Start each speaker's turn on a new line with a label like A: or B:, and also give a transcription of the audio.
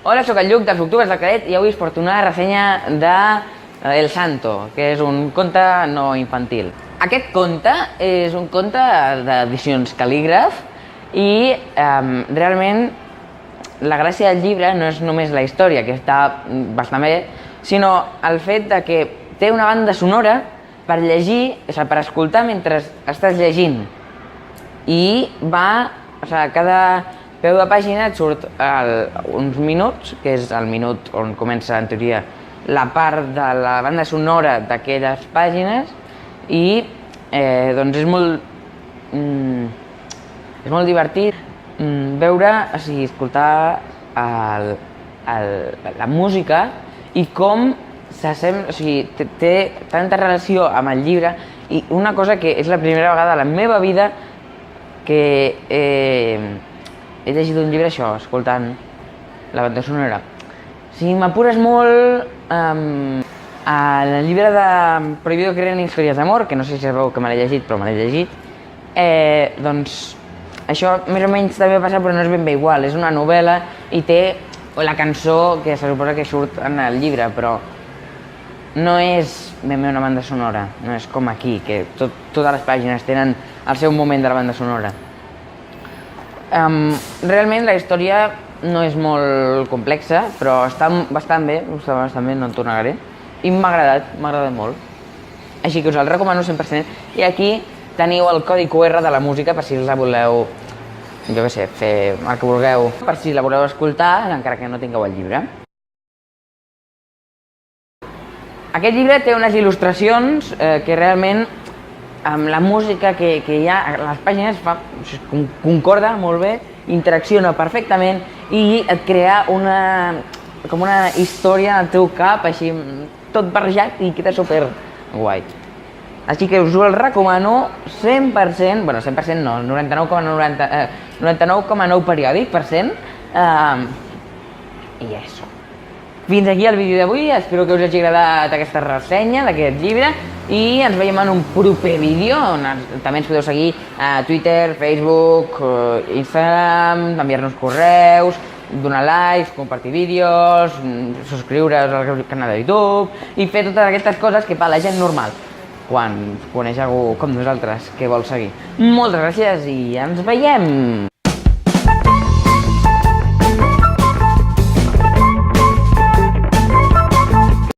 A: Hola, sóc el Lluc dels Octubres del Cadet i avui us porto una ressenya de El Santo, que és un conte no infantil. Aquest conte és un conte d'edicions Cal·lígraf i realment la gràcia del llibre no és només la història, que està bastant bé, sinó el fet de que té una banda sonora per llegir, o sigui, per escoltar mentre estàs llegint. I va, o sigui, cada peu de pàgina et surt uns minuts, que és el minut on comença, en teoria, la part de la banda sonora d'aquelles pàgines i doncs és molt divertit veure, o sigui, escoltar la música i com s'assembla, o sigui, té tanta relació amb el llibre i una cosa que és la primera vegada a la meva vida que he llegit un llibre això, escoltant la banda sonora. Si m'apures molt, el llibre de Prohibido creer en històries d'amor, que no sé si sabeu que me l'he llegit, però me l'he llegit, doncs això més o menys també passa, però no és ben bé igual. És una novel·la i té la cançó que se suposa que surt en el llibre, però no és ben bé una banda sonora, no és com aquí, que totes les pàgines tenen el seu moment de la banda sonora. Realment la història no és molt complexa, però està bastant bé, no en negaré, i m'ha agradat molt. Així que us el recomano 100%. I aquí teniu el codi QR de la música per si la voleu, jo què sé, fer el que vulgueu, per si la voleu escoltar, encara que no tingueu el llibre. Aquest llibre té unes il·lustracions que realment amb la música que hi ha a les pàgines concorda molt bé, interacciona perfectament i et crea com una història en el teu cap, així tot barrejat i queda super guai. Així que us el recomano 100%, bueno 100% no, 99,9 periòdic per cent, i això. Fins aquí el vídeo d'avui, espero que us hagi agradat aquesta ressenya d'aquest llibre i ens veiem en un proper vídeo on també ens podeu seguir a Twitter, Facebook, Instagram, enviar-nos correus, donar likes, compartir vídeos, subscriure's al canal de YouTube i fer totes aquestes coses que fa la gent normal quan coneix algú com nosaltres que vol seguir. Moltes gràcies i ens veiem!